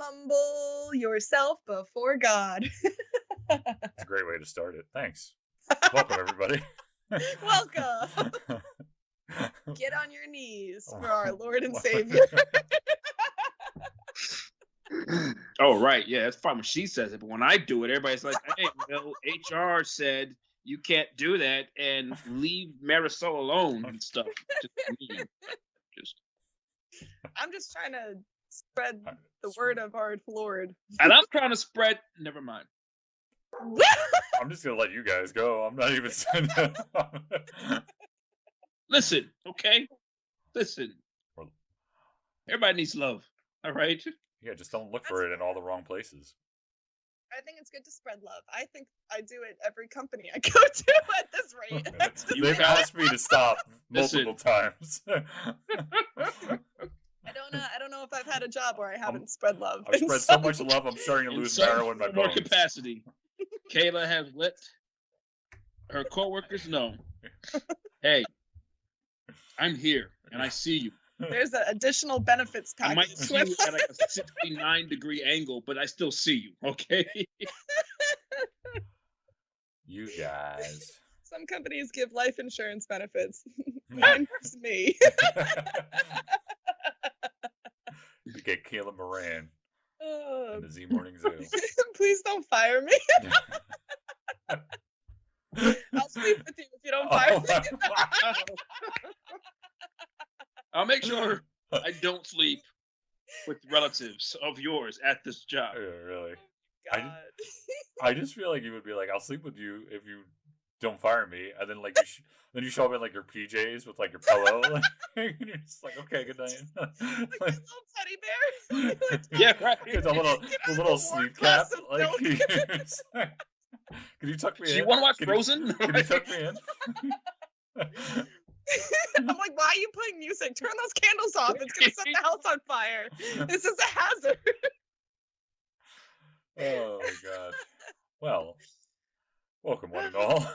humble yourself before God. It's a great way to start it. Thanks. Welcome, everybody. Welcome. Get on your knees for our Lord and Savior. Oh, right. Yeah, that's fine when she says it. But when I do it, everybody's like, hey, well, HR said you can't do that and leave Marisol alone and stuff. I'm just trying to spread the word of our Lord. And I'm trying to spread. Never mind. I'm just going to let you guys go. I'm not even saying that. Listen, okay? Listen. Everybody needs love, all right? Yeah, just don't look for it in all the wrong places. I think it's good to spread love. I think I do it every company I go to at this rate. They've asked me to stop multiple times. I don't know if I've had a job where I haven't spread love. I've spread so much love, I'm starting to lose marrow in my bones. More capacity. Kayla has let her coworkers know, hey, I'm here and I see you. There's an additional benefits package. I might see you at like a 69-degree angle, but I still see you, okay? You guys. Some companies give life insurance benefits. Mine was me. You get Kayla Moran in the Z Morning Zoo. Please don't fire me. I'll sleep with you if you don't fire me. I'll make sure I don't sleep with relatives of yours at this job. Yeah, really. God. I just feel like you would be like, I'll sleep with you if you don't fire me, and then like you show up in like your PJs with like your pillow, and you're just like, okay, good night. Like a little teddy bear. Yeah, right. It's a little sleep cap. Like, can you tuck me in? Do you want to watch Frozen? Can you tuck me in? I'm like, why are you playing music? Turn those candles off. It's gonna set the house on fire. This is a hazard. Oh my God. Well, welcome one and all.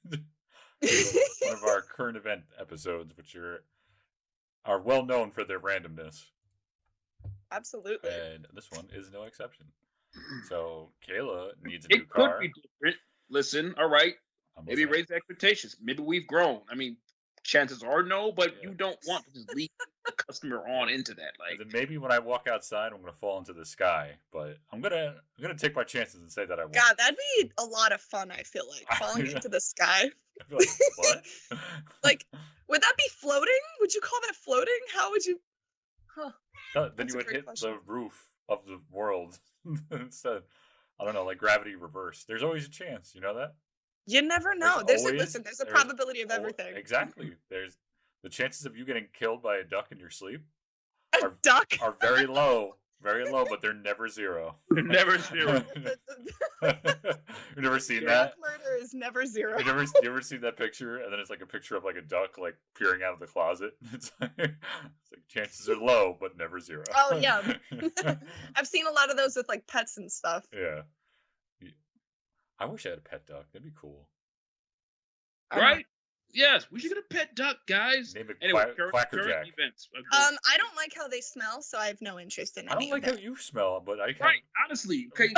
One of our current event episodes, which are well known for their randomness. Absolutely. And this one is no exception. So Kayla needs a new car. It could be different. Listen, all right. Maybe raise expectations. Maybe we've grown. I mean, chances are no, but you don't want to just lead the customer on into that. Like, and then maybe when I walk outside, I'm gonna fall into the sky. But I'm gonna take my chances and say that I won't. God, that'd be a lot of fun. I feel like falling into the sky. I feel like, what? Like, would that be floating? Would you call that floating? How would you? Huh. No, then you would hit the roof of the world instead. I don't know, like gravity reverse. There's always a chance. You know that? You never know. There's a probability of everything. Exactly. There's the chances of you getting killed by a duck in your sleep. Duck are very low, but they're never zero. They're never zero. You've never seen that? Murder is never zero. You ever seen that picture? And then it's like a picture of like a duck like peering out of the closet. It's like chances are low, but never zero. Oh yeah. I've seen a lot of those with like pets and stuff. Yeah. I wish I had a pet duck. That'd be cool. Right? Yes, we should get a pet duck, guys. Name it anyway, Quackerjack. Events. I don't like how they smell, so I have no interest in any of it. I don't like how you smell, but I can. Right, honestly. Okay,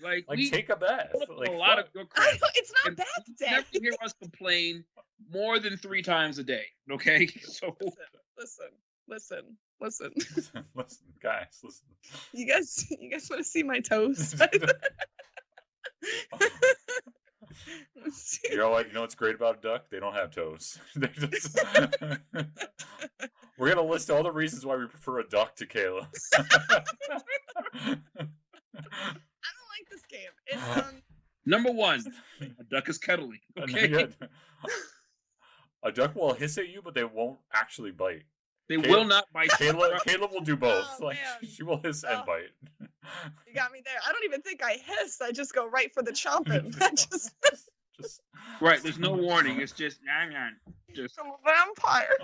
like we take a bath. Like, a lot of your crap. It's not bath day. Never hear us complain more than 3 times a day. Okay, so listen, guys, listen. You guys want to see my toes? You're all like, you know what's great about a duck? They don't have toes. We're gonna list all the reasons why we prefer a duck to Kayla. I don't like this game. It's Number 1, a duck is cuddly. Okay. A duck will hiss at you, but they won't actually bite. They will not bite. Kayla will do both. Oh, like man. she will hiss and bite. You got me there. I don't even think I hiss. I just go right for the chomping. just right. There's no warning. It's just just. I'm a vampire.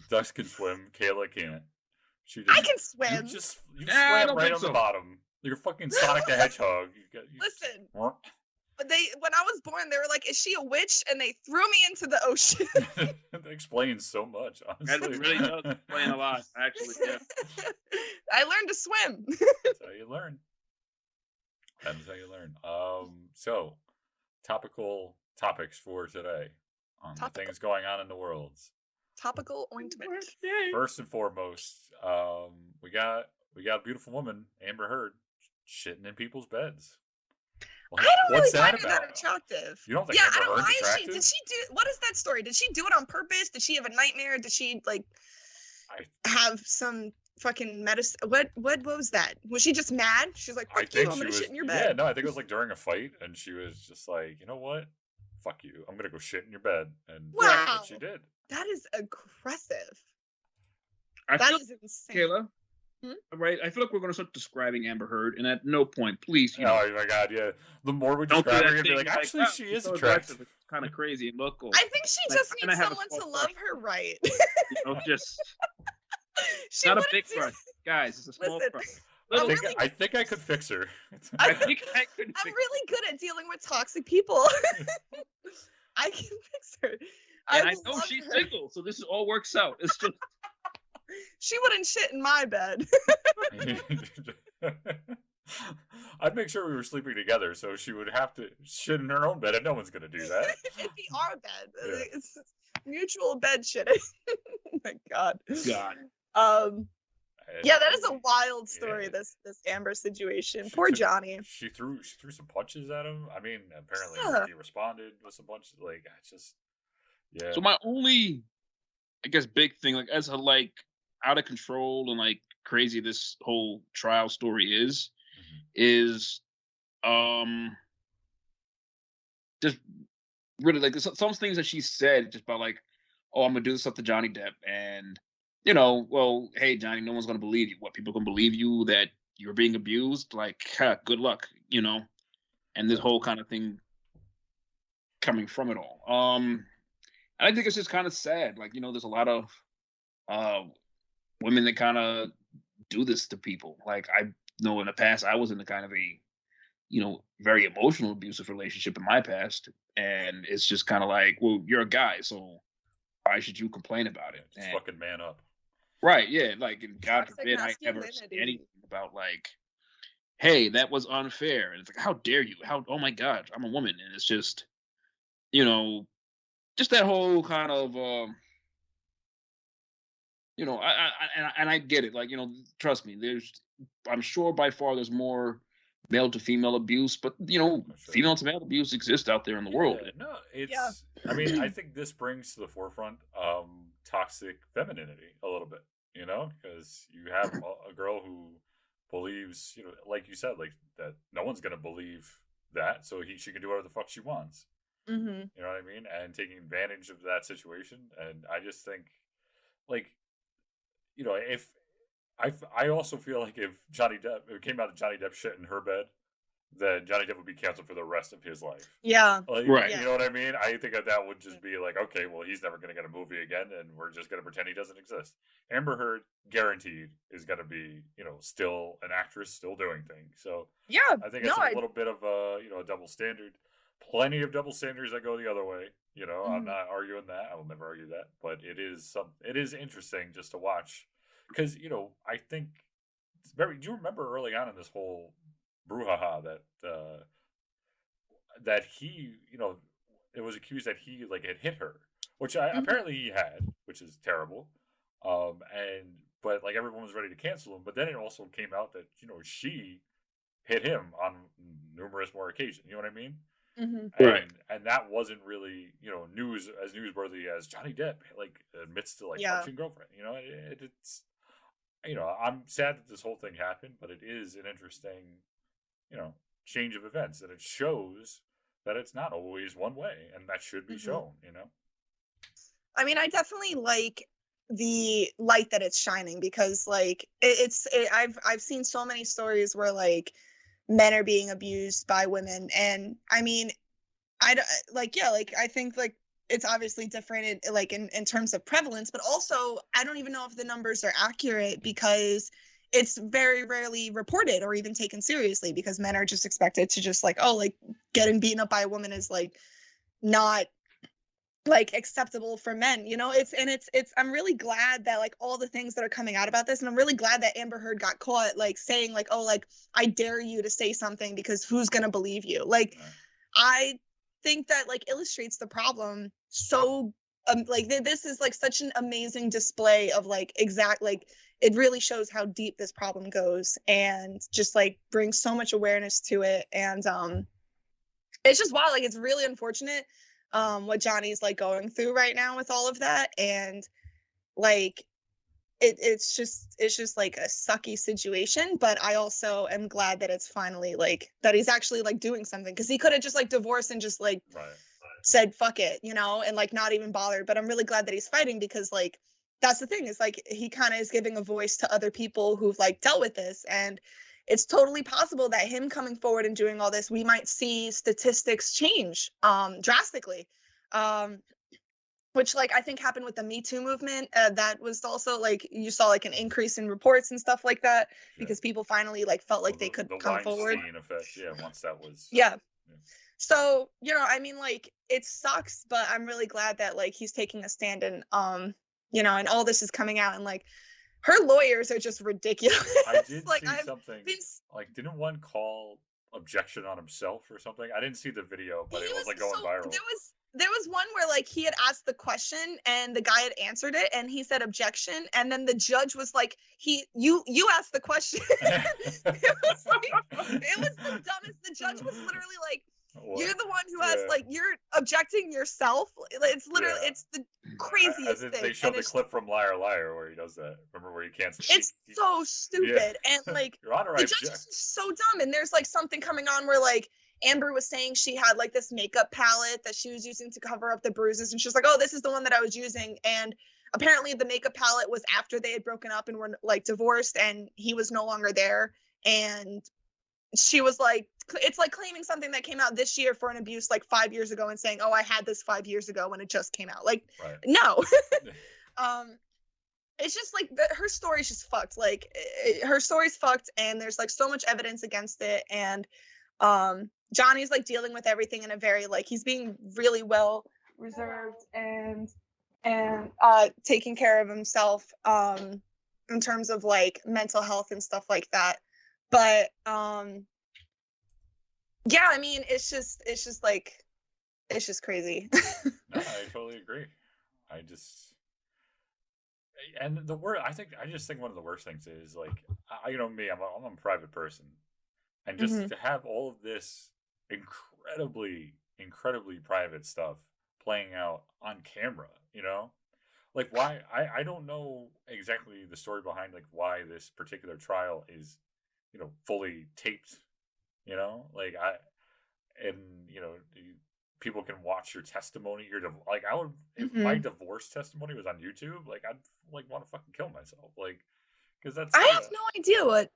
Ducks can swim. Kayla can't. I can swim. You swam right on the bottom. You're fucking Sonic the Hedgehog. Listen. when I was born, they were like, "Is she a witch?" And they threw me into the ocean. That explains so much, honestly. That really does explain a lot, actually. Yeah. I learned to swim. That's how you learn. That is how you learn. So topical topics for today on the things going on in the world. Topical ointment. First and foremost, we got a beautiful woman, Amber Heard, shitting in people's beds. I don't What's really find that her that about? attractive. You don't think Yeah, Amber I don't. Heard's Why is attractive? she? Did she do? What is that story? Did she do it on purpose? Did she have a nightmare? Did she have some fucking medicine? What was that? Was she just mad? She's like, "Fuck you! I'm gonna shit in your bed." Yeah, no, I think it was like during a fight, and she was just like, you know what? Fuck you! I'm gonna go shit in your bed, and that's what she did. That is aggressive. That is insane. Kayla, right? I feel like we're going to start describing Amber Heard, and at no point, please. Oh my God, yeah. The more we describe her, you're gonna be like, actually, she is attractive. It's kind of crazy and local. I think she just needs someone to love her right. Just not a big crush, guys. It's a small crush. I think I could fix her. I'm really good at dealing with toxic people. I can fix her. And I know she's single, so this all works out. It's just she wouldn't shit in my bed. I'd make sure we were sleeping together, so she would have to shit in her own bed, and no one's gonna do that. It'd be our bed. Yeah. It's mutual bed shitting. Oh my God. Yeah, that is a wild story. Yeah. This Amber situation. Poor Johnny. She threw some punches at him. I mean, apparently he responded with some punches. Like, it's just, yeah. So my only, I guess, big thing, like, as a out of control and crazy this whole trial story is just really some things that she said just about oh, I'm gonna do this stuff to Johnny Depp, and well, hey Johnny, no one's gonna believe you. What, people gonna believe you that you're being abused? Good luck, and this whole kind of thing coming from it all. I think it's just kind of sad. There's a lot of women that kind of do this to people. I know in the past I was in the kind of a, very emotional abusive relationship in my past, and it's just kind of well, you're a guy, so why should you complain about it? Just fucking man up. Right, yeah. And God forbid I ever say anything about hey, that was unfair. And it's how dare you? Oh my God, I'm a woman. And it's just, just that whole kind of, I get it. Trust me, I'm sure by far there's more male to female abuse, but female to male abuse exists out there in the world. No, I mean, I think this brings to the forefront toxic femininity a little bit, because you have a girl who believes, like you said, that no one's gonna believe that, so she can do whatever the fuck she wants. Mm-hmm. You know what I mean? And taking advantage of that situation, and I just think, if I also feel like if it came out that Johnny Depp shit in her bed, then Johnny Depp would be canceled for the rest of his life. Yeah. Right. You know what I mean? I think that would just be okay, well, he's never going to get a movie again, and we're just going to pretend he doesn't exist. Amber Heard, guaranteed, is going to be, still an actress, still doing things. So yeah, I think it's a little bit of a double standard. Plenty of double standards that go the other way. I'm not arguing that. I will never argue that. But it is interesting just to watch. Because, I think do you remember early on in this whole brouhaha that he, it was accused that he had hit her, which apparently he had, which is terrible. But everyone was ready to cancel him. But then it also came out that, she hit him on numerous more occasions. You know what I mean? Mm-hmm. And that wasn't really, newsworthy as Johnny Depp admits to punching girlfriend. It's I'm sad that this whole thing happened, but it is an interesting, change of events, and it shows that it's not always one way, and that should be shown. I mean, I definitely like the light that it's shining, because I've seen so many stories where men are being abused by women, and I mean, I think it's obviously different in terms of prevalence, but also I don't even know if the numbers are accurate, because it's very rarely reported or even taken seriously, because men are just expected to just getting beaten up by a woman is like not like acceptable for men, you know. It's I'm really glad that like all the things that are coming out about this, and I'm really glad that Amber Heard got caught like saying like, oh, like I dare you to say something because who's gonna believe you. Like I think that like illustrates the problem so like this is like such an amazing display of like exact like it really shows how deep this problem goes and just like brings so much awareness to it. And it's just wild. Like it's really unfortunate what Johnny's like going through right now with all of that. And like it's just like a sucky situation, but I also am glad that it's finally like that he's actually like doing something, because he could have just like divorced and just like said fuck it, you know, and like not even bothered. But I'm really glad that he's fighting, because like that's the thing, is like he kind of is giving a voice to other people who've like dealt with this. And it's totally possible that him coming forward and doing all this, we might see statistics change drastically, which like I think happened with the Me Too movement. That was also like you saw like an increase in reports and stuff like that, because people finally like felt like they could come forward. Effect, once that was So, you know, I mean, like it sucks, but I'm really glad that like he's taking a stand, and you know, and all this is coming out, and like her lawyers are just ridiculous. I did like, see something like, didn't one call objection on himself or something? I didn't see the video, but it was like going viral. There was one where like he had asked the question and the guy had answered it and he said objection, and then the judge was like, you asked the question. it was the dumbest. The judge was literally like, you're the one who has like, you're objecting yourself. It's literally it's the craziest thing. They showed the clip from Liar Liar where he does that. Remember where he can't speak? It's so stupid. And like Your Honor, the judge is so dumb. And there's like something coming on where like Amber was saying she had like this makeup palette that she was using to cover up the bruises, and she was like, oh, this is the one that I was using. And apparently the makeup palette was after they had broken up and were like divorced, and he was no longer there. And she was like, it's like claiming something that came out this year for an abuse like 5 years ago and saying, oh, I had this 5 years ago when it just came out. Like, no. It's just like her story's just fucked. Like her story's fucked, and there's like so much evidence against it. And Johnny's like dealing with everything in a very like, he's being really well reserved and taking care of himself in terms of like mental health and stuff like that. But yeah, I mean, it's just like, it's just crazy. No, I totally agree. And I just think one of the worst things is like, you know me, I'm a private person, and just to have all of this incredibly private stuff playing out on camera, you know, like why I don't know exactly the story behind like why this particular trial is, you know, fully taped, you know, like you know, people can watch your testimony. Like I would, if my divorce testimony was on YouTube, like I'd like want to fucking kill myself, like, because that's. I have no idea what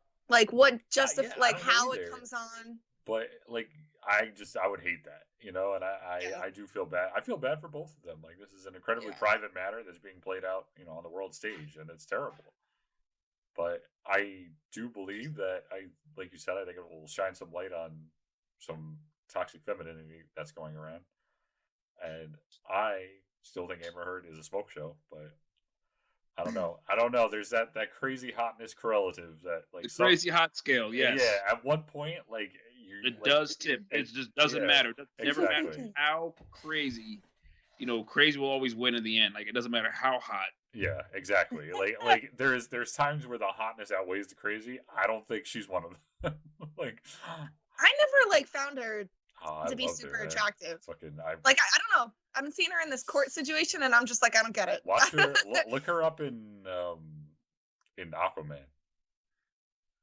how it comes on. But like I would hate that, you know, and I do feel bad. I feel bad for both of them. Like this is an incredibly private matter that's being played out, you know, on the world stage, and it's terrible. But I do believe that like you said, I think it will shine some light on some toxic femininity that's going around. And I still think Amber Heard is a smoke show, but I don't know. There's that crazy hotness correlative that like the crazy hot scale. Yes. Yeah. At one point, like it does tip. It just doesn't matter. It never matters how crazy. You know, crazy will always win in the end. Like it doesn't matter how hot. Yeah, exactly. like there's times where the hotness outweighs the crazy. I don't think she's one of them. Like I never like found her to be super attractive. I don't know. I'm seeing her in this court situation, and I'm just like, I don't get it. Watch her. Look her up in Aquaman.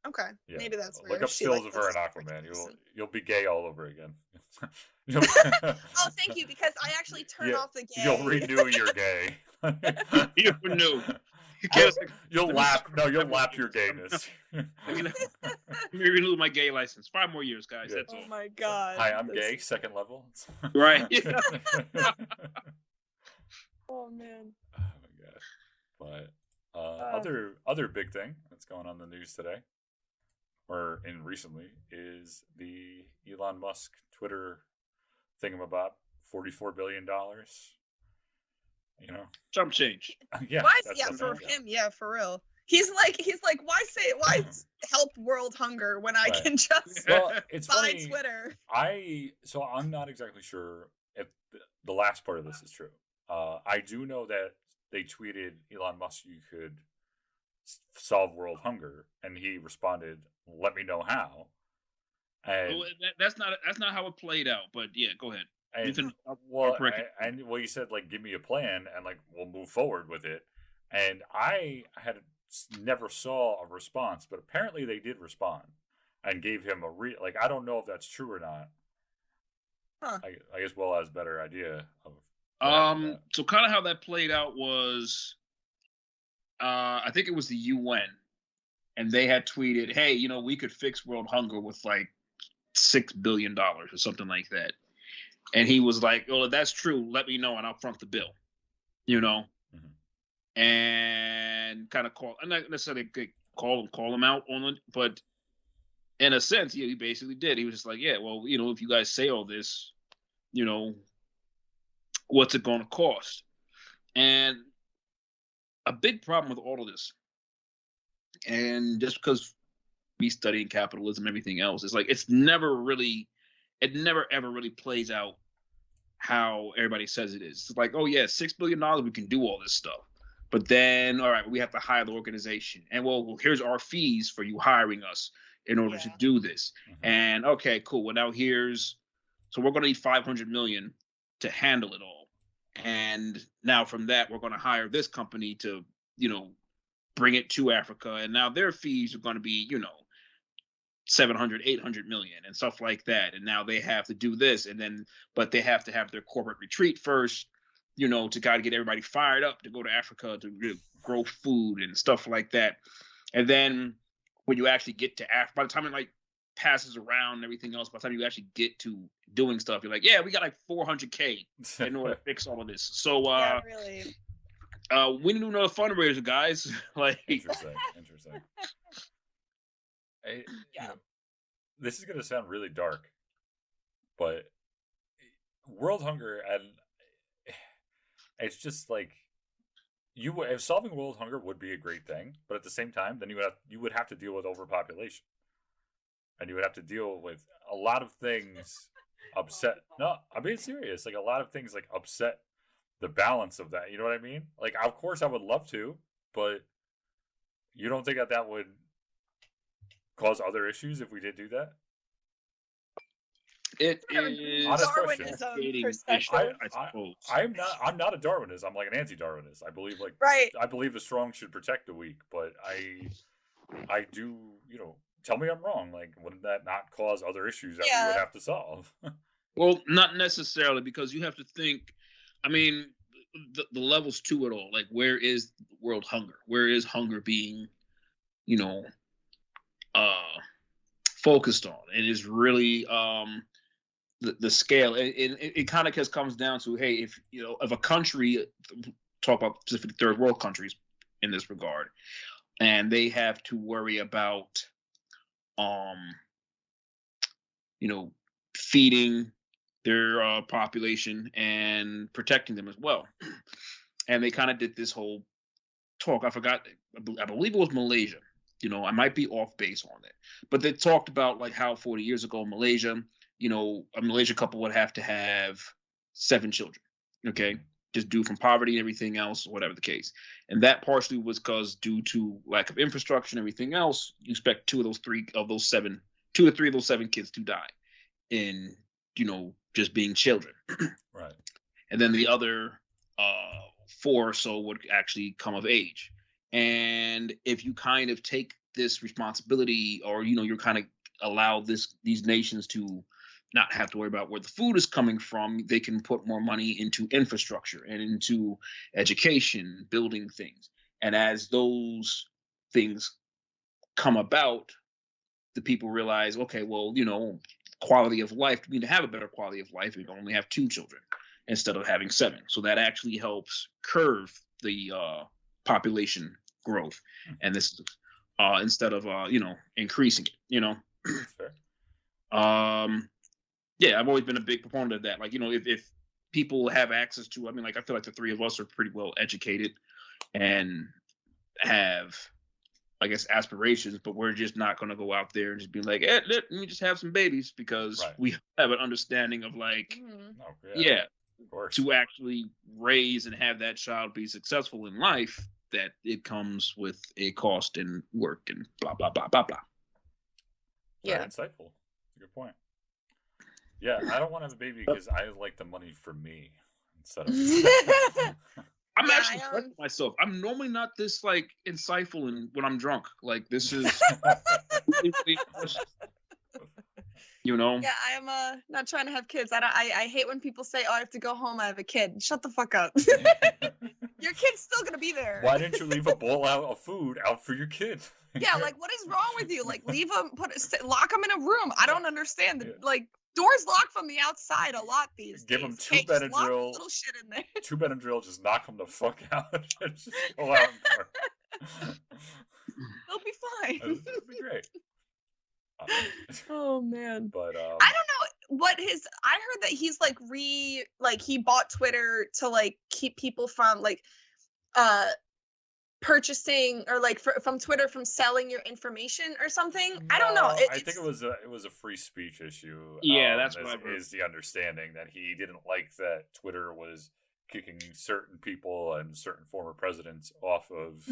Okay, maybe that's where look up stills of her in Aquaman. You'll be gay all over again. Oh, thank you, because I actually turned off the gay. You'll renew your gay. You renew. You'll lap. No, you'll lap your gayness. Let me renew my gay license. 5 more years, guys. That's all. Oh my god. Hi, I'm gay. 2nd level. Right. Oh man. Oh my god. But other big thing that's going on in the news today. or in recently, is the Elon Musk Twitter thingamabob, $44 billion. You know, Chump change. Yeah, Why? that's Yeah, something. for him, yeah, for real. He's like, why help world hunger when I Right. can just Well, it's buy funny. Twitter? So I'm not exactly sure if the last part of this is true. I do know that they tweeted Elon Musk, you could solve world hunger, and he responded, "Let me know how." And Well, that's not how it played out. But yeah, go ahead. You and can. well, you said like, give me a plan, and like we'll move forward with it. And I had never saw a response, but apparently they did respond and gave him a like. I don't know if that's true or not. Huh. I guess Will has a better idea of. So kind of how that played out was, I think it was the UN, and they had tweeted, "Hey, you know, we could fix world hunger with like $6 billion or something like that." And he was like, "Oh, if that's true, let me know, and I'll front the bill." You know, and kind of I'm not necessarily call him out on it, but in a sense, yeah, he basically did. He was just like, "Yeah, well, you know, if you guys say all this, you know, what's it going to cost?" And a big problem with all of this, and just because we studying capitalism, everything else, is like it never ever really plays out how everybody says it is. It's like, oh yeah, $6 billion, we can do all this stuff. But then, all right, we have to hire the organization. And well, here's our fees for you hiring us in order to do this. And okay, cool. Well, now so we're going to need 500 million to handle it all. And now from that, we're going to hire this company to, you know, bring it to Africa. And now their fees are going to be, you know, 700, 800 million and stuff like that. And now they have to do this. And then, but they have to have their corporate retreat first, you know, to kind of get everybody fired up to go to Africa to grow food and stuff like that. And then when you actually get to Africa, by the time it like passes around and everything else, by the time you actually get to doing stuff, you're like, yeah, we got like 400K in order to fix all of this. So, yeah, really. We need to do another fundraiser, guys. Like, interesting. You know, this is going to sound really dark, but world hunger, and it's just like if solving world hunger would be a great thing, but at the same time, then you would have to deal with overpopulation, and you would have to deal with a lot of things upset. No, I'm being serious. Like a lot of things like upset the balance of that. You know what I mean? Like, of course, I would love to, but you don't think that would cause other issues if we did do that? It is Darwinism perspective. I'm not a Darwinist. I'm like an anti-Darwinist. I believe I believe the strong should protect the weak, but I do, you know, tell me I'm wrong. Like, wouldn't that not cause other issues that we would have to solve? Well, not necessarily, because you have to think, I mean, the levels to it all. Like, where is world hunger? Where is hunger being, you know, focused on? It is really the scale. It kind of just comes down to, hey, if you know, if a country, talk about specific third world countries in this regard, and they have to worry about, you know, feeding their population and protecting them as well. And they kind of did this whole talk. I forgot. I believe it was Malaysia. You know, I might be off base on it, but they talked about like how 40 years ago in Malaysia, you know, a Malaysian couple would have to have 7 children. Okay, just due from poverty and everything else, whatever the case. And that partially was because due to lack of infrastructure and everything else, you expect 2 to 3 of those 7 kids to die in, you know, just being children. Right. And then the other 4 or so would actually come of age. And if you kind of take this responsibility, or, you know, you're kind of allow these nations to not have to worry about where the food is coming from, they can put more money into infrastructure and into education, building things. And as those things come about, the people realize, okay, well, you know, quality of life, we need to have a better quality of life. We can only have 2 children instead of having 7. So that actually helps curve the population growth. And this is instead of increasing it. That's fair. Yeah, I've always been a big proponent of that. Like, if people have access to, I mean, like, I feel like the three of us are pretty well educated and have, I guess, aspirations, but we're just not going to go out there and just be like, let me just have some babies, because we have an understanding of, like, to actually raise and have that child be successful in life, that it comes with a cost and work and blah, blah, blah, blah, blah. Yeah. Very insightful. Good point. Yeah, I don't want to have a baby because I like the money for me instead of. I'm actually correcting myself. I'm normally not this like insightful when I'm drunk. Like, this is, Yeah, I'm not trying to have kids. I hate when people say, "Oh, I have to go home. I have a kid." Shut the fuck up. Your kid's still gonna be there. Why didn't you leave a bowl out of food out for your kid? Yeah, like, what is wrong with you? Like, leave them, lock them in a room. I don't understand. Doors lock from the outside a lot these days. Give them two Benadryl. Little shit in there. Two Benadryl, just knock them the fuck out. Just go out and They'll be fine. It'll be great. Oh man. But I don't know what I heard that he's he bought Twitter to like keep people from like purchasing or like from Twitter from selling your information or something. No, I don't know. I think it was a free speech issue. Yeah, that's what is the understanding, that he didn't like that Twitter was kicking certain people and certain former presidents off of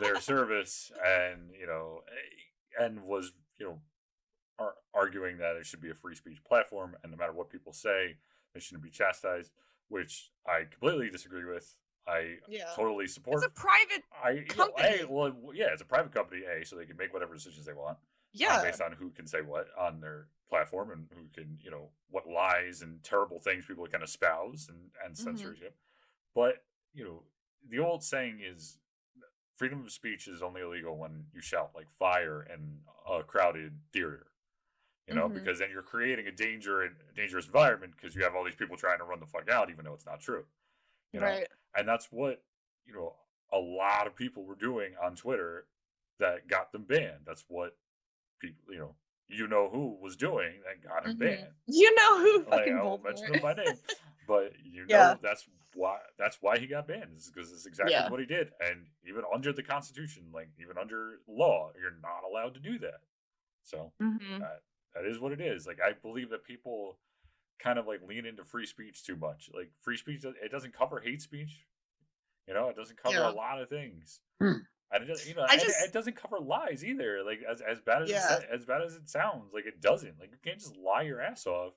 their service, and was arguing that it should be a free speech platform, and no matter what people say, they shouldn't be chastised, which I completely disagree with. I totally support. It's a private company. It's a private company, so they can make whatever decisions they want. Yeah. Based on who can say what on their platform and who can, what lies and terrible things people can espouse and censorship. But, the old saying is freedom of speech is only illegal when you shout like fire in a crowded theater. Because then you're creating a dangerous environment, because you have all these people trying to run the fuck out, even though it's not true. Right. And that's what, a lot of people were doing on Twitter that got them banned. That's what people, who was doing that got him banned. Who fucking I won't mention him by name, but that's why he got banned. Is because it's exactly what he did. And even under the Constitution, like even under law, you're not allowed to do that. So that is what it is. Like, I believe that people kind of like lean into free speech too much. Like, free speech, it doesn't cover hate speech. It doesn't cover a lot of things. And it doesn't cover lies either. Like, as bad as it sounds, like, it doesn't. Like, you can't just lie your ass off.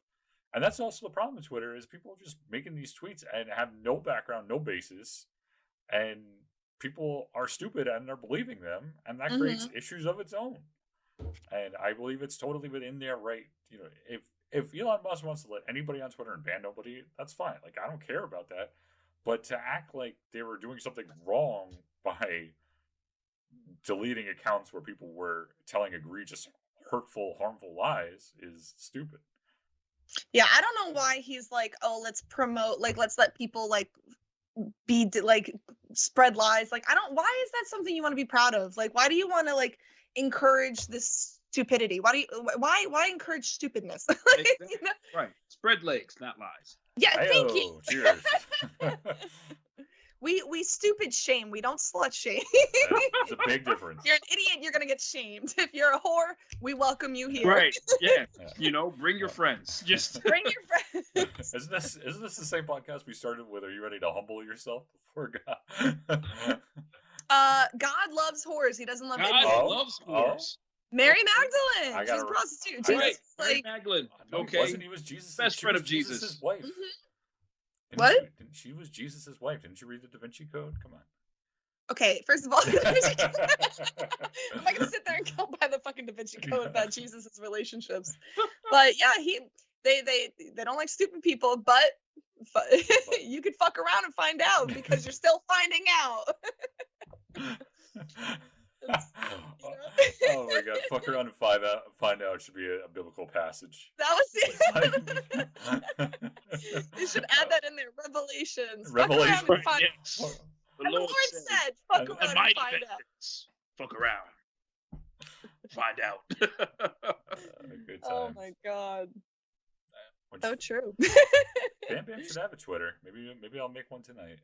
And that's also the problem with Twitter, is people are just making these tweets and have no background, no basis, and people are stupid and they're believing them, and that creates issues of its own. And I believe it's totally within their right. If Elon Musk wants to let anybody on Twitter and ban nobody, that's fine. Like, I don't care about that. But to act like they were doing something wrong by deleting accounts where people were telling egregious, hurtful, harmful lies is stupid. Yeah, I don't know why he's like, oh, let's promote, like, let's let people like be like spread lies. Like, why is that something you want to be proud of? Like, why do you want to like encourage this stupidity? Why encourage stupidness? Right. Spread legs, not lies. Yeah, thank you. Cheers. We stupid shame. We don't slut shame. It's a big difference. You're an idiot, you're gonna get shamed. If you're a whore, we welcome you here. Right. Yeah. Bring your friends. Just bring your friends. Isn't this the same podcast we started with? Are you ready to humble yourself before God? God loves whores. He doesn't love idiots. God loves whores. Mary Magdalene. She's a prostitute. Jesus, right. Mary Magdalene. Okay. He was Jesus' best friend of Jesus' wife. What? She was Jesus' wife. Didn't you read the Da Vinci Code? Come on. Okay, first of all, I'm not gonna sit there and go by the fucking Da Vinci Code about Jesus' relationships. But yeah, they don't like stupid people, but you could fuck around and find out, because you're still finding out. Oh my god, fuck around and find out should be a biblical passage. That was it. They should add that in there. Revelations. Fuck around and find out. Yes. The Lord said, fuck around and find out. Fuck around. Find out. Good Oh times. my god. Which, So true. Bam Bam should have a Twitter. Maybe I'll make one tonight.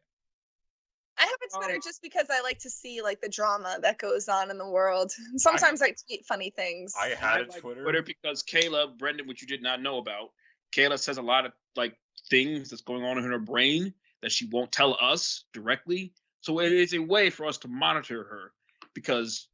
I have a Twitter just because I like to see like the drama that goes on in the world. Sometimes I tweet funny things. I had a Twitter because Kayla, Brendan, which you did not know about, Kayla says a lot of like things that's going on in her brain that she won't tell us directly. So it is a way for us to monitor her because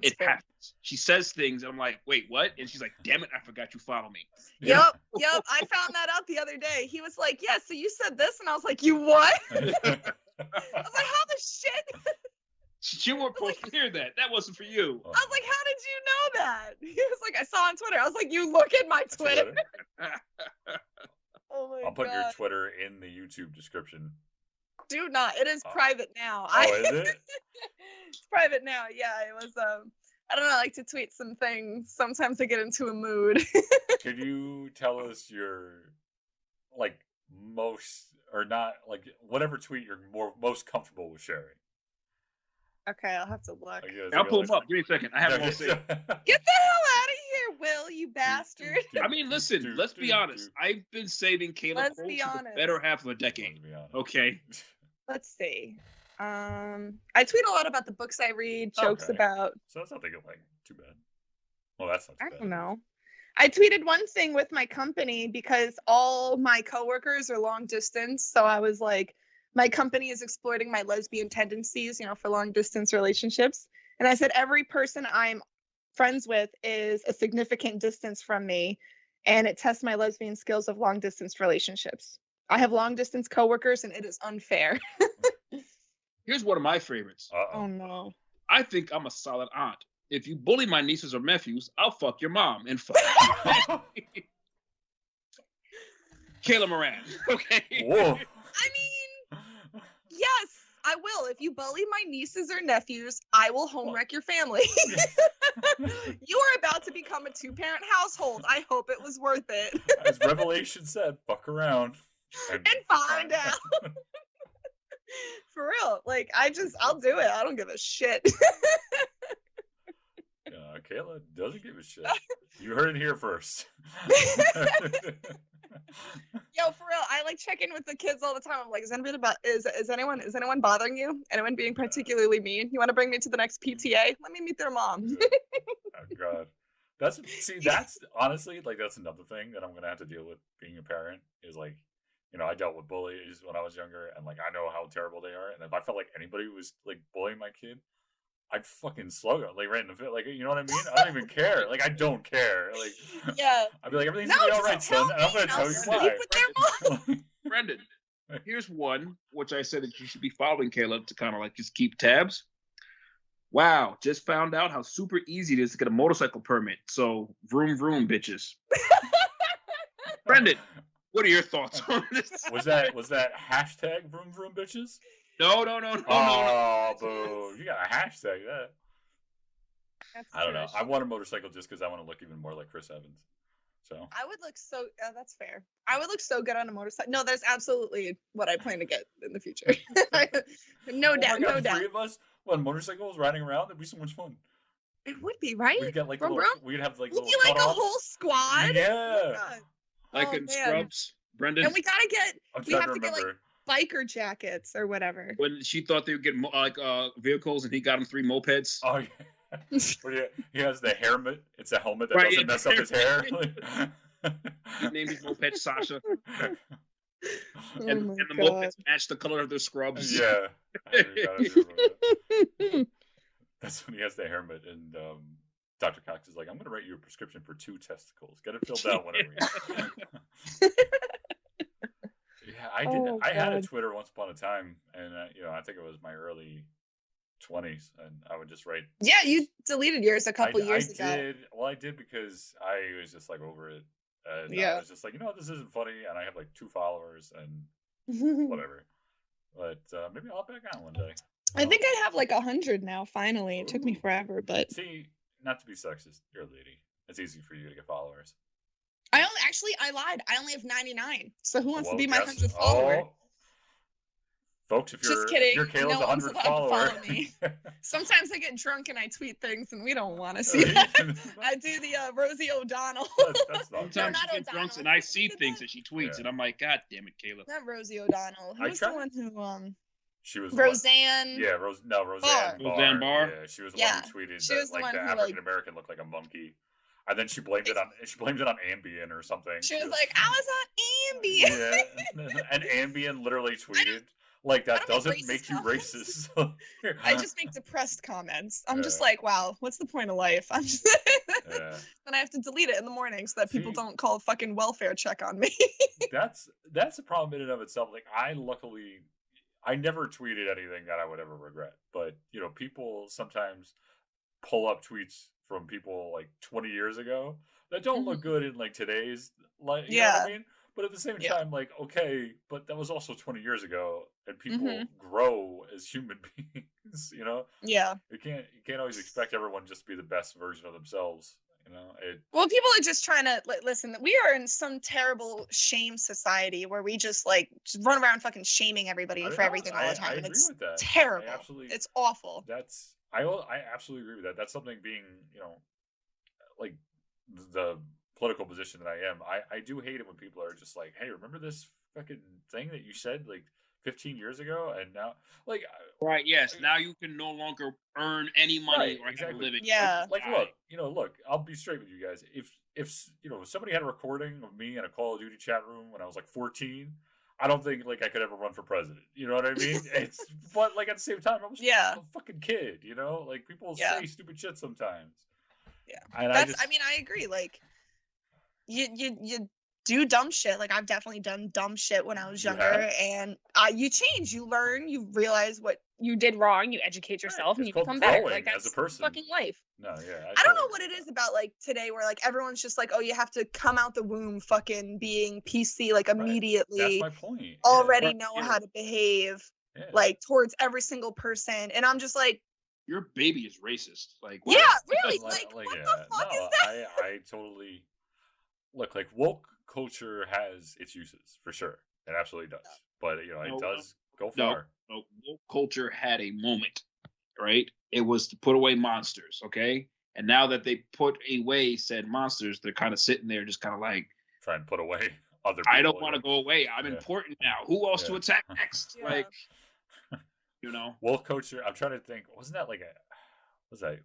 it happens. She says things and I'm like, wait, what? And she's like, damn it, I forgot you follow me. Yep. I found that out the other day. He was like, yeah, so you said this, and I was like, you what? I was like, how the shit? You weren't supposed to hear that. That wasn't for you. I was like, how did you know that? He was like, I saw on Twitter. I was like, you look at my Twitter. Oh my god. I'll put your Twitter in the YouTube description. Do not. It is private now. Is it? It's private now. Yeah, it was. I don't know. I like to tweet some things. Sometimes I get into a mood. Could you tell us your like most or not like whatever tweet you're most comfortable with sharing? Okay, I'll have to look. I'll pull them up. Give me a second. I have them all saved. Get the hell out of here, Will, you bastard. I mean, listen, let's be honest. I've been saving Caleb for the better half of a decade. Okay. Let's see. I tweet a lot about the books I read, jokes about. So that's not like too bad. Well, that's not too bad. I don't know. I tweeted one thing with my company because all my coworkers are long distance. So I was like, my company is exploiting my lesbian tendencies, for long distance relationships. And I said, every person I'm friends with is a significant distance from me. And it tests my lesbian skills of long distance relationships. I have long distance coworkers and it is unfair. Here's one of my favorites. Oh no. I think I'm a solid aunt. If you bully my nieces or nephews, I'll fuck your mom and fuck Kayla Moran. Okay. Whoa. I mean, yes, I will. If you bully my nieces or nephews, I will home wreck your family. You are about to become a 2-parent household. I hope it was worth it. As Revelation said, fuck around. And find out. For real. Like, I'll do it. I don't give a shit. Kayla doesn't give a shit. You heard it here first. Yo, for real, I like check in with the kids all the time. I'm like, is anyone bothering you? Anyone being particularly mean? You want to bring me to the next PTA? Let me meet their mom. Oh god. That's honestly like that's another thing that I'm gonna have to deal with being a parent is like, I dealt with bullies when I was younger and like I know how terrible they are. And if I felt like anybody was like bullying my kid, I'd fucking slug it, like right in the fit, like you know what I mean? I don't even care. Like I don't care. Like I'd be like, everything's gonna be all right, son, and I'm gonna tell you why. Brendan, here's one which I said that you should be following Caleb to kind of like just keep tabs. Wow, just found out how super easy it is to get a motorcycle permit. So vroom vroom, bitches. Brendan, what are your thoughts on this? Was that hashtag vroom vroom bitches? No. Oh, boo. You got a hashtag that. I don't know. I want a motorcycle just because I want to look even more like Chris Evans. So I would look so. That's fair. I would look so good on a motorcycle. No, that's absolutely what I plan to get in the future. No doubt. No doubt. 3 of us on motorcycles riding around. That'd be so much fun. It would be, right? We'd get like we'd have like little like a whole squad. Yeah. Like in Scrubs, Brendan. And we have to get like biker jackets or whatever. When she thought they would get vehicles, and he got them 3 mopeds. Oh yeah. He has the helmet. It's a helmet that doesn't mess up his hair. He named his moped Sasha. And the mopeds match the color of their scrubs. Yeah. That's when he has the helmet, and Dr. Cox is like, I'm going to write you a prescription for 2 testicles. Get it filled out whenever you Yeah, I had a Twitter once upon a time, and I think it was my early 20s, and I would just write. Yeah, you deleted yours a couple years ago. I did because I was just like over it. And I was just like, this isn't funny, and I have like 2 followers and whatever. But maybe I'll back on one day. I think I have like 100 now. Finally, it took me forever, but see, not to be sexist, you're a lady. It's easy for you to get followers. I lied. I only have 99. So who wants to be my 100th follower? Folks, if Just you're kidding. Kayla's No one's 100 allowed follower, to follow me. Sometimes I get drunk and I tweet things, and we don't want to see that. I do the Rosie O'Donnell. That's not. Sometimes not she gets drunk O'Donnell. and I see things that she tweets, and I'm like, God damn it, Kayla. Not Rosie O'Donnell. Who's the one who She was Roseanne. Yeah, Roseanne Barr. Roseanne Barr. Yeah, she was the one who tweeted she was that the like the one who, African American looked like a monkey, and then she blamed it on Ambien or something. She was like, I was on Ambien. Yeah, and Ambien literally tweeted like that doesn't make you racist. I just make depressed comments. I'm just like, wow, what's the point of life? I'm just then I have to delete it in the morning so that people don't call a fucking welfare check on me. that's a problem in and of itself. Like I never tweeted anything that I would ever regret, but you know, people sometimes pull up tweets from people like 20 years ago that don't look good in like today's like you know what I mean? But at the same time, like, okay, but that was also 20 years ago, and people grow as human beings, you know? Yeah. You can't always expect everyone just to be the best version of themselves, you know? Well, people are just trying to listen. We are in some terrible shame society where we just like run around fucking shaming everybody for everything all the time. I and agree it's with that. Terrible. It's awful. I absolutely agree with that. That's something being, you know, like the political position that I am. I do hate it when people are just like, hey, remember this fucking thing that you said like 15 years ago, and now like right, yes, now you can no longer earn any money or have a living. Yeah, like look, I'll be straight with you guys. If you know, somebody had a recording of me in a Call of Duty chat room when I was like 14, I don't think like I could ever run for president. You know what I mean? But like at the same time, I was a fucking kid. You know, like people say stupid shit sometimes. Yeah, and I mean, I agree. Like, you do dumb shit. Like, I've definitely done dumb shit when I was younger, and you change, you learn, you realize what you did wrong, you educate yourself, and you become better. Like, that's as a person. Fucking life. No, yeah. I don't know what it is about like today, where like everyone's just like, oh, you have to come out the womb fucking being PC like immediately. That's my point. Already know how to behave like towards every single person, and I'm just like, your baby is racist. Like, what? Yeah, really. Like what the fuck is that? I totally look like woke culture has its uses for sure. It absolutely does. But you know, it does go far. No, woke culture had a moment, right? It was to put away monsters, okay? And now that they put away said monsters, they're kind of sitting there just kind of like trying to put away other people. I don't want to go away. I'm important now. Who else to attack next? Like, you know. Woke culture, I'm trying to think, wasn't that like a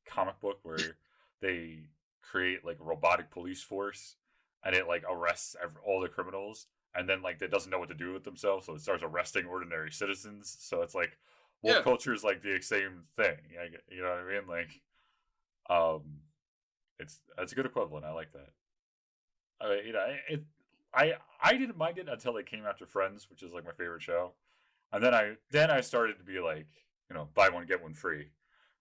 comic book where they create like a robotic police force and it like arrests all the criminals, and then like it doesn't know what to do with themselves, so it starts arresting ordinary citizens. So it's like woke culture is like the same thing. You know what I mean? Like, it's a good equivalent. I like that. I mean, you know, I didn't mind it until it came after Friends, which is like my favorite show, and then I started to be like, you know, buy one get one free.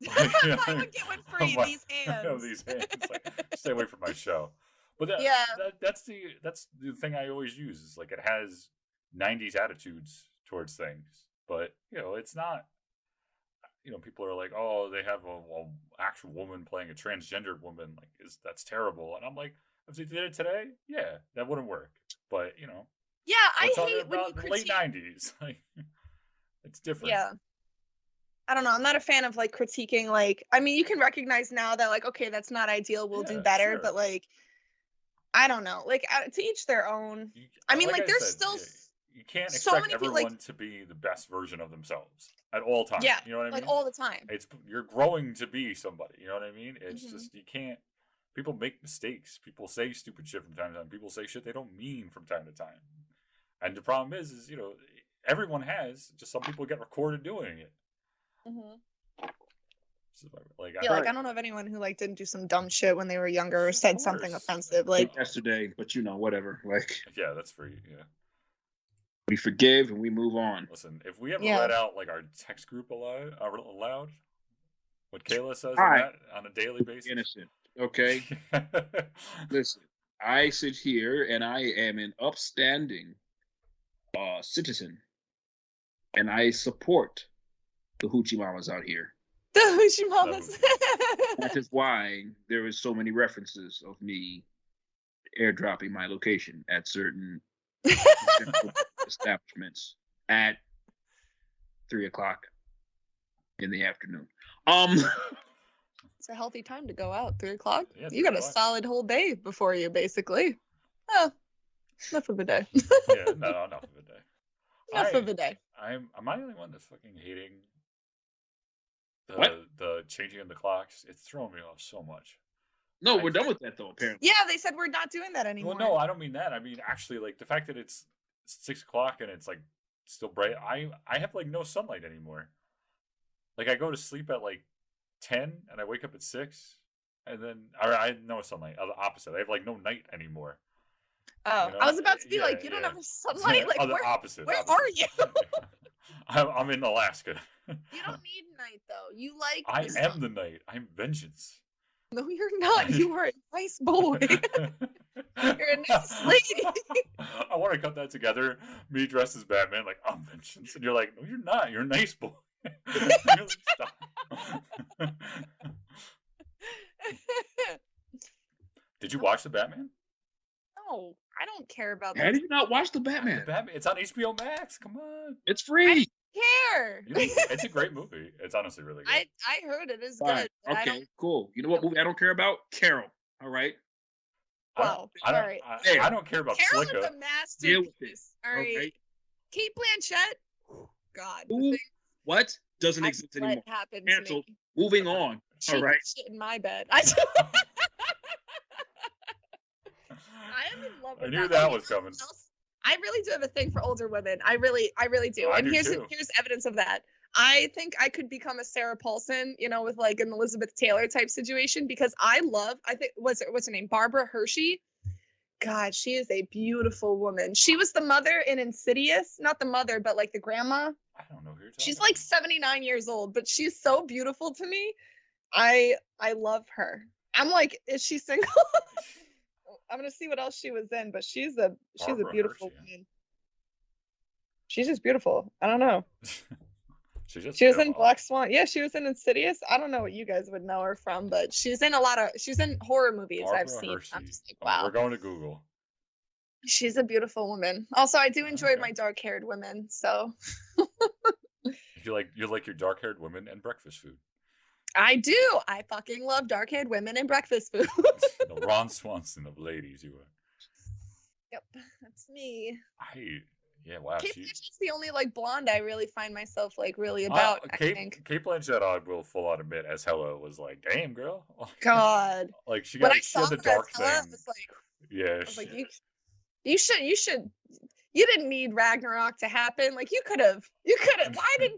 Like, buy one get one free. These hands. These hands. Like, stay away from my show. But that's the thing I always use is like it has 90s attitudes towards things, but you know it's not. You know, people are like, oh, they have a actual woman playing a transgendered woman, like that's terrible, and I'm like, if they did it today, yeah, that wouldn't work. But you know, I hate when you critique late 90s, like it's different. Yeah. I don't know. I'm not a fan of like critiquing. Like, I mean, you can recognize now that like, okay, that's not ideal. We'll do better, but like. I don't know. Like, to each their own. I mean, like there's still you can't expect everyone to be the best version of themselves at all times. Yeah, you know what I mean? Like all the time. You're growing to be somebody. You know what I mean? It's just you can't. People make mistakes. People say stupid shit from time to time. People say shit they don't mean from time to time. And the problem is you know, everyone has. Just some people get recorded doing it. Like, I don't know of anyone who like didn't do some dumb shit when they were younger or said something offensive. Like yesterday, but you know, whatever. Like, yeah, that's free. Yeah, we forgive and we move on. Listen, if we ever read out like our text group aloud, what Kayla says on a daily basis, innocent. Okay, listen, I sit here and I am an upstanding citizen, and I support the hoochie mamas out here. The hoochie mamas. That is why there is so many references of me airdropping my location at certain establishments at 3:00 in the afternoon. It's a healthy time to go out. 3:00. Yeah, You got 3:00. a solid whole day before you, basically. Oh, enough of a day. Yeah, no, enough of a day. Enough of a day. Am I the only one that's fucking hating What? the changing of the clocks? It's throwing me off so much. No, we're done with that though. Apparently. Yeah, they said we're not doing that anymore. Well, no, I don't mean that. I mean actually, like the fact that it's 6:00 and it's like still bright. I have like no sunlight anymore. Like I go to sleep at like 10 and I wake up at 6, and then I have no sunlight. The opposite. I have like no night anymore. Oh, You know? I was about to be like, you Yeah. don't have sunlight. Like, the opposite. where are you? I'm in Alaska. You don't need night though. You like. I the am sun. the night. I'm vengeance. No, you're not. You are a nice boy. You're a nice lady. I want to cut that together. Me dressed as Batman, like I'm vengeance, and you're like, no, you're not. You're a nice boy. Stop. Did you watch the Batman? No, I don't care about How that. do you not watch the Batman? The Batman. It's on HBO Max. Come on. It's free. Care. It's a great movie. It's honestly really good. I heard it is Fine. good. But I Okay, don't. cool. You know what movie I don't care about? Carol. All right. Wow. I don't, All right. I don't care about Carol is Slicka. a Deal with it. masterpiece. All right. Okay. Kate Blanchett. God. the Who? thing What doesn't I exist let anymore? happen to Canceled. me. Moving on. She All right. shit in my bed. I am in love with I knew that. that Okay, was coming. I really do have a thing for older women. I really do. I And do here's too. evidence of that. I think I could become a Sarah Paulson, with like an Elizabeth Taylor type situation, because I think what's her name? Barbara Hershey. God, she is a beautiful woman. She was the mother in Insidious, not the mother, but like the grandma. I don't know who you're talking She's about. like 79 years old, but she's so beautiful to me. I love her. I'm like, is she single? I'm gonna see what else she was in, but she's a Barbara beautiful Hershey. woman. She's just beautiful. I don't know. She just She was did in well. Black Swan. Yeah, she was in Insidious. I don't know what you guys would know her from, but she's in horror movies Barbara I've seen. Hershey. I'm just like, Oh, wow. we're going to Google. She's a beautiful woman. Also, I do enjoy Okay. my dark-haired women, so You like your dark-haired women and breakfast food. I do. I fucking love dark-haired women and breakfast food. The Ron Swanson of ladies, you are. Yep, that's me. Wow. Kate Blanchett's the only like blonde I really find myself like really Uh, about. I think. Kate Blanchett, I will full on admit, as Hella was like, damn girl. God, Like she when got I she saw had the her dark as Hela, I thing. was like, Yeah. like you should. You didn't need Ragnarok to happen. Like you could have. Why did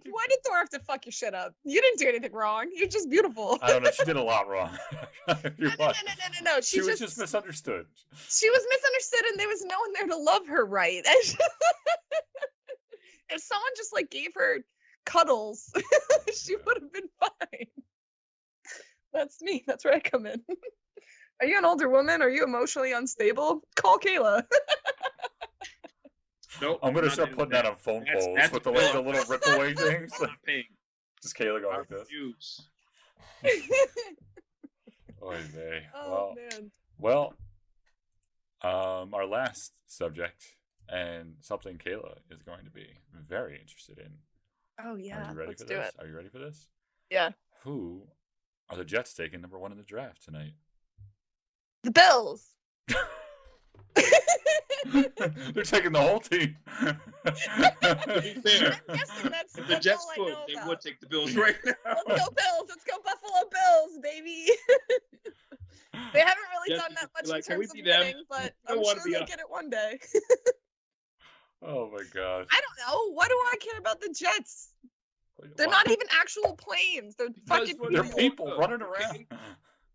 Thor have to fuck your shit up? You didn't do anything wrong. You're just beautiful. I don't know. She did a lot wrong. No. She was just misunderstood. She was misunderstood, and there was no one there to love her right. If someone just like gave her cuddles, she would have been fine. That's me. That's where I come in. Are you an older woman? Are you emotionally unstable? Call Kayla. Nope, I'm gonna not start doing putting that on phone That's- poles that's with the Bill. little rip away things. I'm not paying. Just Kayla going I like this. refuse. Oy vey. Oh man. Well, our last subject, and something Kayla is going to be very interested in. Oh yeah. Are you ready Let's for do this? it. Are you ready for this? Yeah. Who are the Jets taking number 1 in the draft tonight? The Bills. They're taking the whole team. To be fair, I'm guessing that's if the Jets all I could, know they about. would take the Bills right now. Let's go Bills. Let's go Buffalo Bills, baby. They haven't really Jets done that would much be like, in "Can we terms of be them? winning, but I I'm wanna sure be they'll us." get it one day. Oh my god. I don't know. Why do I care about the Jets? They're not even actual planes. They're fucking They're New people Yorker, running around. okay?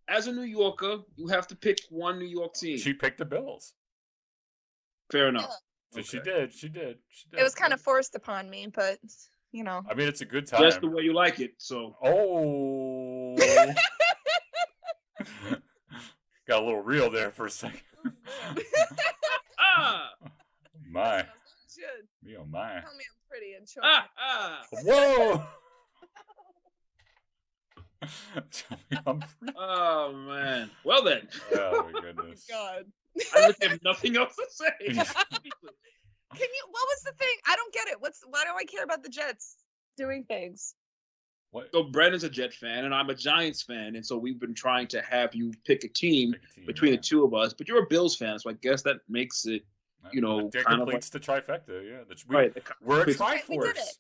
As a New Yorker, you have to pick one New York team. She picked the Bills. Fair enough. So She Okay. did. It was kind of forced upon me, but I mean, it's a good time. Just the way you like it. So Oh. Got a little real there for a second. ah My. Should Me oh my. tell me I'm pretty and choke ah. Whoa! Tell me I'm free. Oh man. Well then, Oh my goodness. God. I literally have nothing else to say. Can you? What was the thing? I don't get it. Why do I care about the Jets? doing things. What? So Brandon's a Jet fan, and I'm a Giants fan, and so we've been trying to have you pick a team between the two of us. But you're a Bills fan, so I guess that makes it, that kind completes of the trifecta. Yeah, we're a Triforce. We did it.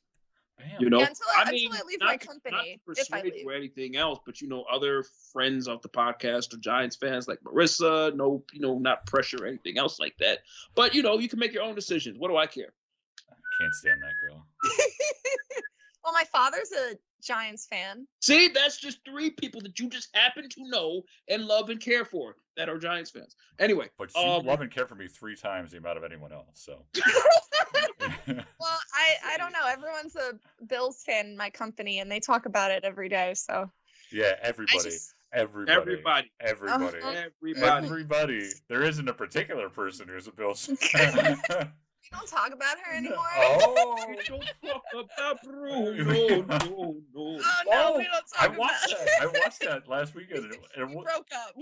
Bam. You know, until I leave my company. Not to If I persuade leave. or anything else, but other friends of the podcast are Giants fans like Marissa. No, not pressure or anything else like that. But you can make your own decisions. What do I care? I can't stand that girl. Well, my father's a Giants fan. See, that's just 3 people that you just happen to know and love and care for that are Giants fans. Anyway, but you love and care for me 3 times the amount of anyone else. So. Well, I don't know. Everyone's a Bills fan in my company, and they talk about it every day. So. Yeah, everybody. Everybody. There isn't a particular person who's a Bills fan. We don't talk about her anymore. Oh. We don't talk about Bruno. No. Oh no, we don't talk about that. I watched that last weekend. We broke up.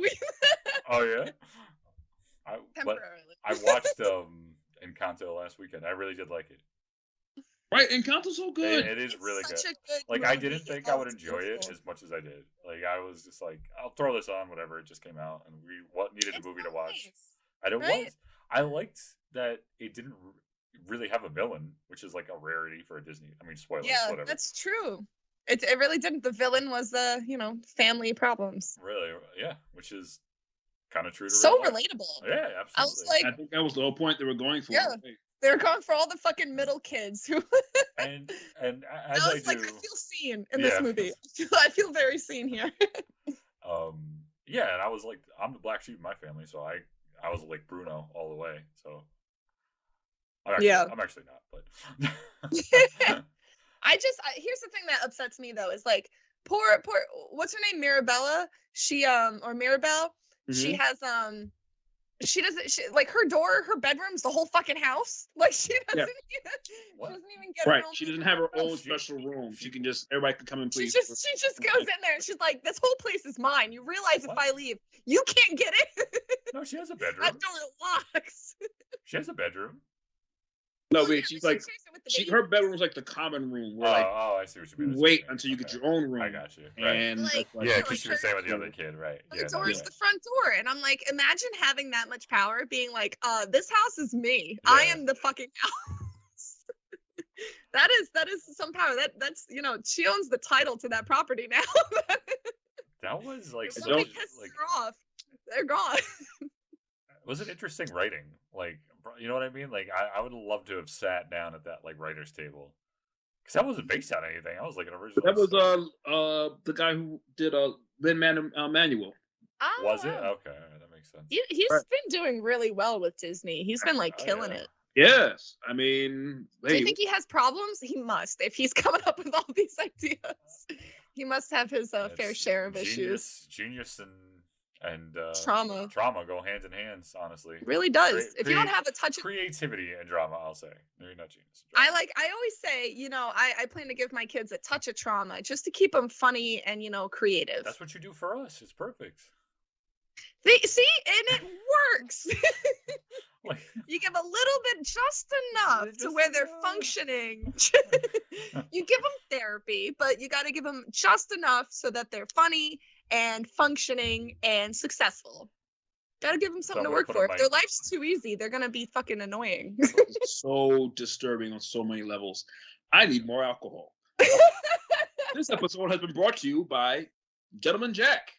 Oh yeah. Temporarily. I watched Encanto last weekend. I really did like it. Right, Encanto's so good. It is really good. Such a good movie. I didn't think I would enjoy beautiful. it as much as I did. I was just like, I'll throw this on, whatever. It just came out, and we needed a movie to watch. And it was. I liked that it didn't really have a villain, which is like a rarity for a Disney. I mean, spoilers, whatever. That's true. It really didn't. The villain was family problems. Really, yeah, which is kind of true to so real life. relatable. Yeah, absolutely. I was like, I think that was the whole point they were going for. Yeah. They're going for all the fucking middle kids who. and as I feel seen in this movie. I feel very seen here. Yeah, and I was like, I'm the black sheep in my family, so I was like Bruno all the way. So I'm actually not, but here's the thing that upsets me though, is like poor what's her name, Mirabella? She or Mirabelle, she has she like her bedroom's the whole fucking house. Like she doesn't even get right. She doesn't have her own special room. She can everybody can come in, please. She just goes in there and she's like, this whole place is mine. You realize if I leave, you can't get it. No, she has a bedroom. That door locks. She has a bedroom. No, wait, she's like, her bedroom's like the common room. Where I see what you mean. Wait until you get your own room. I got you. Right. And because she was saying with the other kid, right? The door is the front door, and I'm like, imagine having that much power, being like, this house is me. Yeah. I am the fucking house. that is some power. That's she owns the title to that property now. That was like so like her off. They're gone. It was an interesting writing, like. You know what I mean? Like, I would love to have sat down at that like writer's table, because that wasn't based on anything. I was like an original. That was the guy who did Lin-Manuel. Was it? Okay, that makes sense. He's been doing really well with Disney. He's been like killing it. Yes, I mean. Do you think he has problems? He must. If he's coming up with all these ideas, he must have his fair share of issues. Genius and trauma go hand in hand, honestly. It really does. If you don't have a touch of creativity and drama, I'll say you're not genius. I always say, I plan to give my kids a touch of trauma just to keep them funny and creative. That's what you do for us. It's perfect. See, and it works. You give a little bit, just enough to where they're functioning. You give them therapy, but you got to give them just enough so that they're funny and functioning and successful. Gotta give them something to work for. If their life's too easy, they're gonna be fucking annoying. So disturbing on so many levels. I need more alcohol. This episode has been brought to you by Gentleman Jack.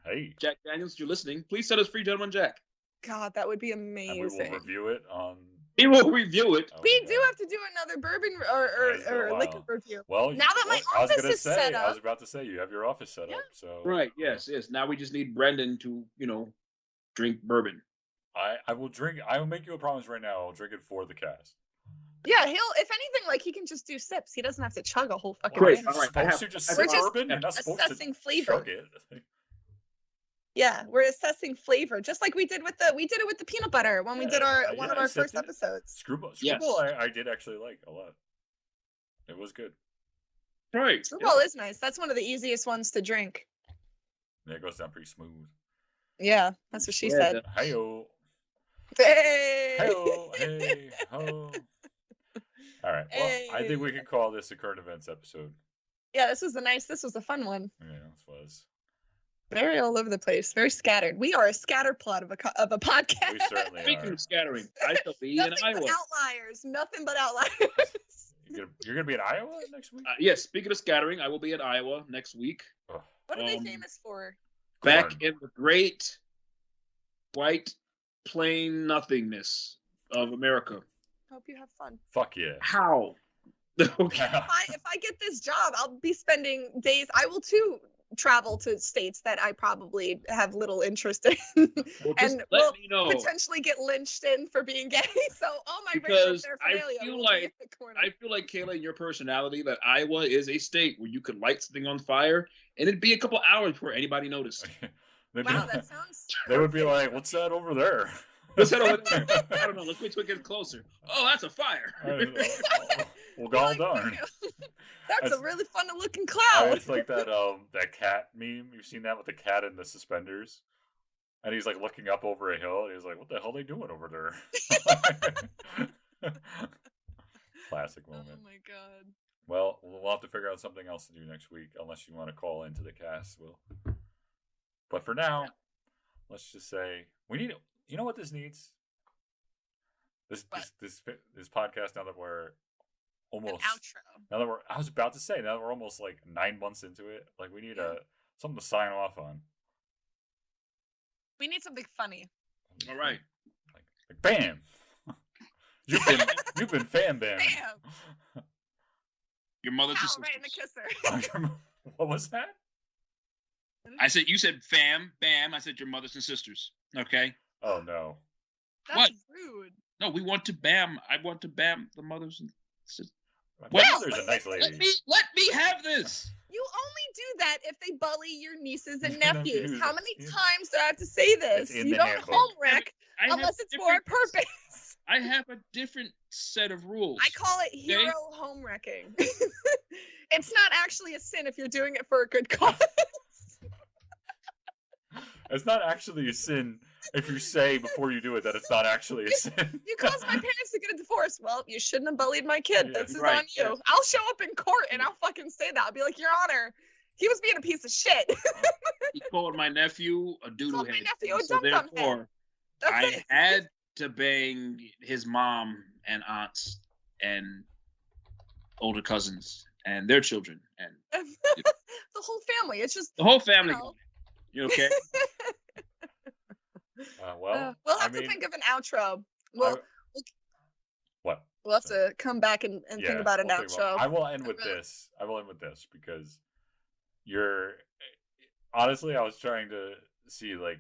Hey, Jack Daniels, you're listening. Please set us free, Gentleman Jack. God, that would be amazing. And we will review it on. We will review it. We do have to do another bourbon or liquor review. Well, now that my office is set up. I was about to say you have your office set up. So right, yes. Now we just need Brendan to, drink bourbon. I will drink. I will make you a promise right now. I'll drink it for the cast. Yeah, if anything, like he can just do sips. He doesn't have to chug a whole fucking. Great. All right. We're just assessing flavor. Chug it. Yeah, we're assessing flavor, just like we did with the peanut butter when we did one of our first episodes. Screwball, I did actually like a lot. It was good. Right. Screwball is nice. That's one of the easiest ones to drink. Yeah, it goes down pretty smooth. Yeah, that's what she said. Hey-o. Hey. Hey-o. Hey-ho. All All right. Well, I think we can call this a current events episode. Yeah, this was a fun one. Yeah, this was. Very all over the place, very scattered. We are a scatter plot of a podcast. We certainly Speaking are. of scattering, I shall be in Iowa. Nothing but outliers. You're gonna be in Iowa next week? Yes, speaking of scattering, I will be in Iowa next week. What are they famous for? Back in the great white plain nothingness of America. Hope you have fun. Fuck yeah. How? Okay. If I get this job, I'll be spending days. I will too travel to states that I probably have little interest in, Well, and let will me know. potentially get lynched in for being gay. So all my Because paraphernalia I feel will like be in the corner. I feel like Kayla, in your personality, that Iowa is a state where you could light something on fire and it'd be a couple hours before anybody noticed. Wow, that sounds. They would be like, "What's that over there?" What's that over there? I don't know. Let's wait till it gets closer. Oh, that's a fire. Well, gone darn. That's a really fun looking cloud. It's like that that cat meme. You've seen that with the cat in the suspenders, and he's like looking up over a hill, and he's like, "What the hell are they doing over there?" Classic moment. Oh my god. Well, we'll have to figure out something else to do next week, unless you want to call into the cast. But for now, let's just say we need. You know what this needs? This podcast. Now that we're almost an outro. Now that I was about to say, now that we're almost like 9 months into it, like we need something to sign off on. We need something funny. All right. Like bam. You've been fan bam. Bam. Your mother's Ow, sister. right in the kisser. What was that? You said fam, bam. I said your mothers and sisters. Okay. Oh no. That's what? Rude. No, we want to bam. I want to bam the mothers and sisters. My mother's a nice lady. Let me have this. You only do that if they bully your nieces and Nephews. nephews. How many times do I have to say this? It's in You the don't handbook. home wreck I have unless it's for a purpose. I have a different set of rules. I call it hero home wrecking. It's not actually a sin if you're doing it for a good cause. It's not actually a sin if you say before you do it that it's not actually a sin. You caused my parents to get a divorce. Well, you shouldn't have bullied my kid. Yeah, This is right, on you. yeah. I'll show up in court and I'll fucking say that. I'll be like, Your Honor, he was being a piece of shit. He called my nephew a doodle Called head. my nephew a So dum-dum head. therefore, I had to bang his mom and aunts and older cousins and their children and the whole family. It's just the whole family. you know. You okay? We'll have to think of an outro. We'll have to come back and think about an outro. I will end with this. I will end with this because honestly, I was trying to see like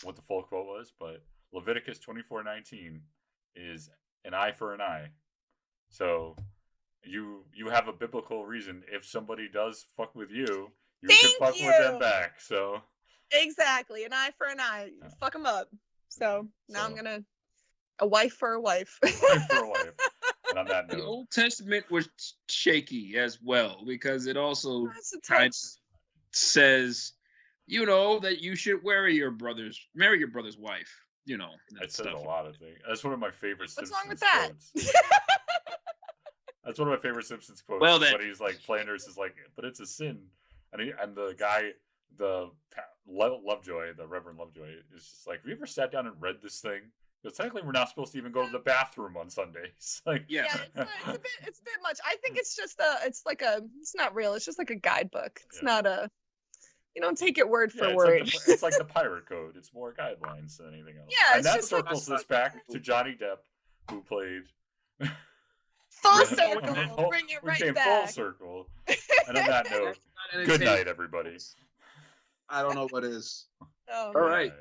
what the full quote was, but Leviticus 24:19 is an eye for an eye. So you have a biblical reason. If somebody does fuck with you, you can fuck with them back. So exactly, an eye for an eye. Fuck them up. So now I'm gonna a wife for a wife. Wife for a wife. And on that The note, Old Testament was shaky as well because it also kind of says, that you should marry your brother's wife. it says a lot of things. That's one of my favorite What's Simpsons wrong with that? quotes. That's one of my favorite Simpsons quotes. Well, then. When he's like, Flanders is like, but it's a sin, and the guy, the Lovejoy, the Reverend Lovejoy, is just like, have you ever sat down and read this thing? Because technically, we're not supposed to even go to the bathroom on Sundays. Like, yeah, it's a bit much. I think it's just it's not real. It's just like a guidebook. It's not a. You don't take it word for word. It's like the pirate code. It's more guidelines than anything else. Yeah, and that circles this back to Johnny Depp, who played. Full circle. Bring it right back. Full circle. And on that note, good night, everybody. I don't know what is. Oh, all right.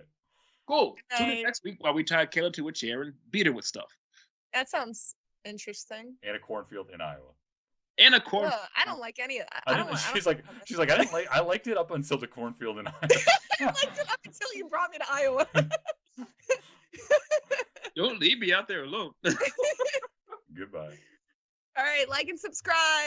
Cool. Tune in Night. next week while we tie Kayla to a chair and beat her with stuff. That sounds interesting. And a cornfield in Iowa. And a corn. I don't like any of that. She's like, I liked it up until the cornfield in Iowa. I liked it up until you brought me to Iowa. Don't leave me out there alone. Goodbye. All right, like and subscribe.